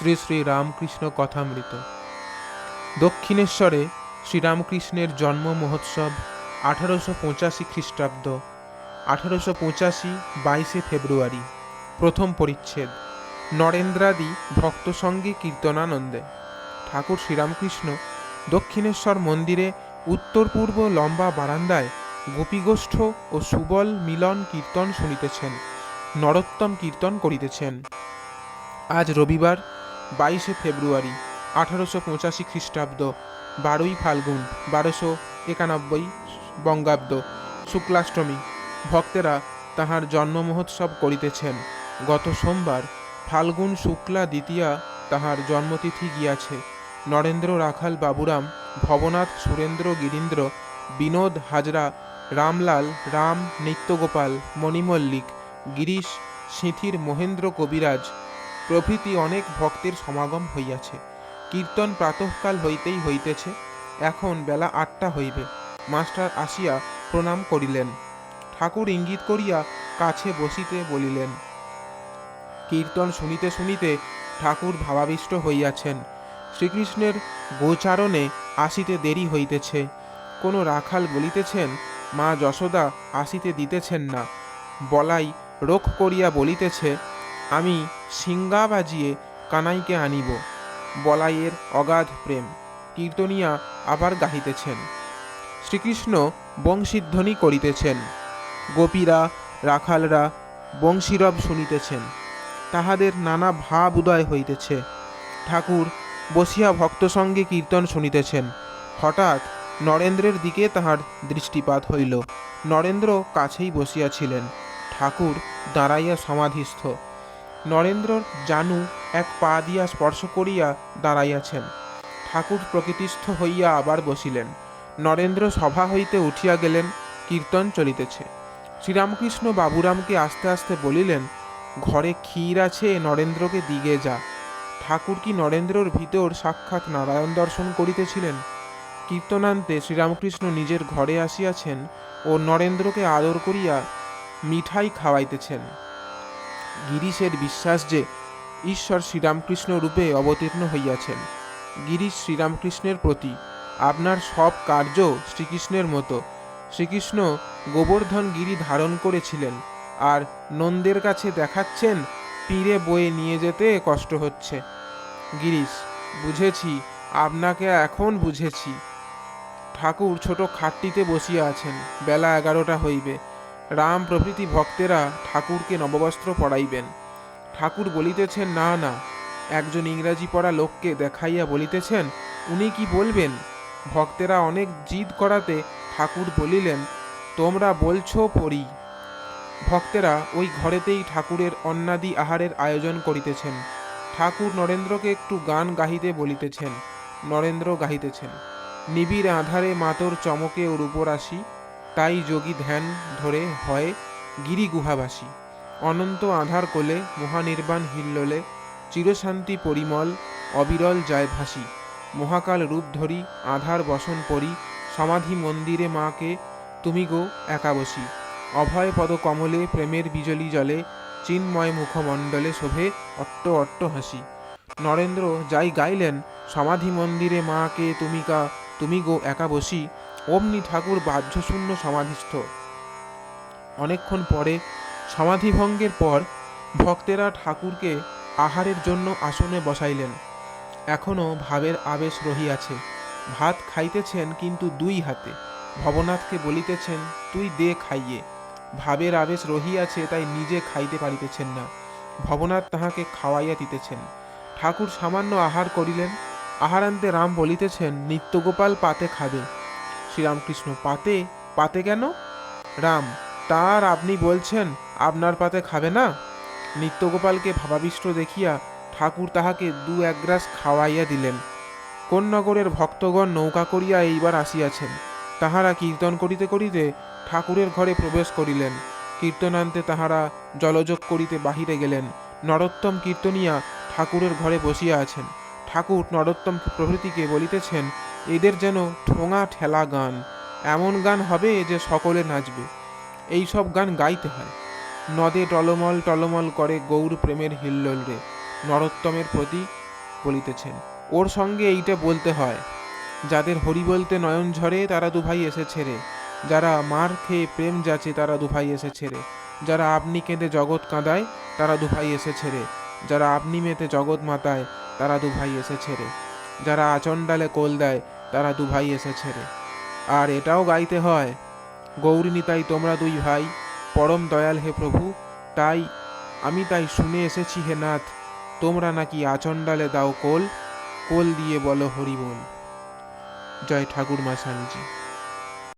শ্রী শ্রী রামকৃষ্ণ কথামৃত। দক্ষিণেশ্বরে শ্রীরামকৃষ্ণের জন্ম মহোৎসব 1885 খ্রিস্টাব্দ, 1885 22 ফেব্রুয়ারি। প্রথম পরিচ্ছেদ। নরেন্দ্রাদি ভক্ত সঙ্গে কীর্তনানন্দে। ঠাকুর শ্রীরামকৃষ্ণ দক্ষিণেশ্বর মন্দিরে উত্তর পূর্ব লম্বা বারান্দায় গোপীগোষ্ঠ ও সুবল মিলন কীর্তন শুনিতেছেন, নরোত্তম কীর্তন করিতেছেন। আজ রবিবার 22 ফেব্রুয়ারি 1885 খ্রিস্টাব্দ, 12 ফাল্গুন 1291 বঙ্গাব্দ, শুক্লাষ্টমী। ভক্তেরা তাহার জন্ম মহোৎসব করিতেছেন। গত সোমবার ফাল্গুন শুক্লা দ্বিতীয়া তাহার জন্মতিথি গিয়াছে। নরেন্দ্র রাখাল বাবুরাম, ভবনাথ সুরেন্দ্র গিরীন্দ্র, বিনোদ হাজরা, রামলাল, রাম নিত্যগোপাল, মণিমল্লিক, গিরিশ, সিঁথির মহেন্দ্র কবিরাজ প্রভৃতি অনেক ভক্তের সমাগম হইয়াছে। কীর্তন প্রাতঃকাল হইতেই হইতেছে। এখন বেলা 8টা হইবে। মাস্টার আসিয়া প্রণাম করিলেন। ঠাকুর ইঙ্গিত করিয়া কাছে বসিতে বলিলেন। কীর্তন শুনিতে শুনিতে ঠাকুর ভাবাবিষ্ট হইয়াছেন। শ্রীকৃষ্ণের গোচারণে আসিতে দেরি হইতেছে। কোনো রাখাল বলিতেছেন, মা যশোদা আসিতে দিতেছেন না। বলাই রোখ করিয়া বলিতেছে, আমি সিঙ্গা বাজিয়ে কানাইকে আনিব। বলাইয়ের অগাধ প্রেম। কীর্তনিয়া আবার গাহিতেছেন। শ্রীকৃষ্ণ বংশীধ্বনি করিতেছেন। গোপীরা রাখালরা বংশীরব শুনিতেছেন। তাহাদের নানা ভাব উদয় হইতেছে। ঠাকুর বসিয়া ভক্ত সঙ্গে কীর্তন শুনিতেছেন। হঠাৎ নরেন্দ্রের দিকে তাহার দৃষ্টিপাত হইল। নরেন্দ্র কাছেই বসিয়াছিলেন। ঠাকুর দাঁড়াইয়া সমাধিস্থ। নরেন্দ্র জানু এক পা দিয়া স্পর্শ করিয়া দাঁড়াইয়াছেন। ঠাকুর প্রকৃতিস্থ হইয়া আবার বসিলেন। নরেন্দ্র সভা হইতে উঠিয়া গেলেন। কীর্তন চলিতেছে। শ্রীরামকৃষ্ণ বাবুরামকে আস্তে আস্তে বলিলেন, ঘরে ক্ষীর আছে, নরেন্দ্রকে দিগে যা। ঠাকুর কি নরেন্দ্রর ভিতর সাক্ষাৎ নারায়ণ দর্শন করিতেছিলেন? কীর্তনান্তে শ্রীরামকৃষ্ণ নিজের ঘরে আসিয়াছেন ও নরেন্দ্রকে আদর করিয়া মিঠাই খাওয়াইতেছেন। গিরিশের বিশ্বাস যে ঈশ্বর শ্রীরামকৃষ্ণ রূপে অবতীর্ণ হইয়াছেন। গিরিশ শ্রীরামকৃষ্ণের প্রতি, আপনার সব কার্য শ্রীকৃষ্ণের মতো। শ্রীকৃষ্ণ গোবর্ধন গিরি ধারণ করেছিলেন, আর নন্দের কাছে দেখাচ্ছেন পীরে বয়ে নিয়ে যেতে কষ্ট হচ্ছে। গিরিশ, বুঝেছি, আপনাকে এখন বুঝেছি। ঠাকুর ছোট খাটটিতে বসিয়া আছেন। বেলা 11টা হইবে। রাম প্রভৃতি ভক্তেরা ঠাকুরকে নববস্ত্র পরাইবেন। ঠাকুর বলিতেছেন, না না। একজন ইংরাজি পড়া লোককে দেখাইয়া বলিতেছেন, উনি কি বলবেন? ভক্তেরা অনেক জিদ করাতে ঠাকুর বলিলেন, তোমরা বলছো পড়ি। ভক্তেরা ওই ঘরেতেই ঠাকুরের অন্নাদি আহারের আয়োজন করিতেছেন। ঠাকুর নরেন্দ্রকে একটু গান গাহিতে বলিতেছেন। নরেন্দ্র গাহিতেছেন, নিবিড় আধারে মাতর চমকে ওর উপর আসি, তাই যোগী ধ্যান ধরে হয় গিরি গুহাবাসী। অনন্ত আধার কোলে মহানির্বাণ হিল্লোলে, চিরশান্তি পরিমল অবিরল যায় ভাসি। মহাকাল রূপ ধরি আধার বসন পরি, সমাধি মন্দিরে মাকে তুমি গো একাবসী। অভয় পদ কমলে প্রেমের বিজলি জলে, চিন্ময় মুখমণ্ডলে শোভে অট্ট অট্ট হাসি। নরেন্দ্র যাই গাইলেন, সমাধি মন্দিরে মাকে তুমি গো একাবসী, অমনি ঠাকুর বাহ্যশূন্য সমাধিস্থ। অনেকক্ষণ পরে সমাধিভঙ্গের পর ভক্তেরা ঠাকুরকে আহারের জন্য আসনে বসাইলেন। এখনও ভাবের আবেশ রহিয়াছে। ভাত খাইতেছেন, কিন্তু দুই হাতে। ভবনাথকে বলিতেছেন, তুই দে খাইয়ে। ভাবের আবেশ রহিয়াছে, তাই নিজে খাইতে পারিতেছেন না। ভবনাথ তাহাকে খাওয়াইয়া দিতেছেন। ঠাকুর সামান্য আহার করিলেন। আহারান্তে রাম বলিতেছেন, নিত্যগোপাল পাতে খাবে। শ্রীরামকৃষ্ণ, পাতে? পাতে কেন? রাম, তার আপনি বলছেন আপনার পাতে খাবে না? নিত্যগোপালকে ভাবাবিষ্ট দেখিয়া ঠাকুর তাহাকে 2-1 গ্রাস খাওয়াইয়া দিলেন। কোন নগরের ভক্তগণ নৌকা করিয়া এইবার আসিয়াছেন। তাহারা কীর্তন করিতে করিতে ঠাকুরের ঘরে প্রবেশ করিলেন। কীর্তনান্তে তাহারা জলযোগ করিতে বাহিরে গেলেন। নরোত্তম কীর্তনিয়া ঠাকুরের ঘরে বসিয়া আছেন। ঠাকুর নরোত্তম প্রভৃতিকে বলিতেছেন, এদের যেন ঠোঙা ঠেলা গান, এমন গান হবে যে সকলে নাচবে। এই সব গান গাইতে হয়। নদে টলমল টলমল করে গৌর প্রেমের হিল্লোল রে। নরোত্তমের প্রতি বলিতেছেন। ওর সঙ্গে এইটা বলতে হয়, যাদের হরি বলতে নয়ন ঝরে তারা দুভাই এসেছে রে, যারা মার খেয়ে প্রেম যাচে তারা দুভাই এসেছে রে, যারা আপনি কেঁদে জগৎ কাঁদায় তারা দুভাই এসেছে রে, যারা আপনি মেতে জগৎ মাতায় তারা দুভাই এসেছে রে, যারা আচণ্ডালে কোল দেয় তারা দুভাই এসেছে রে। আর এটাও গাইতে হয়, গৌরী নিতাই তোমরা দুই ভাই, পরম দয়াল হে প্রভু, তাই আমি তাই শুনে এসেছি হে নাথ, তোমরা নাকি আচণ্ডালে দাও কোল, কোল দিয়ে বলো হরি বল। জয় ঠাকুর মা স্বামীজি।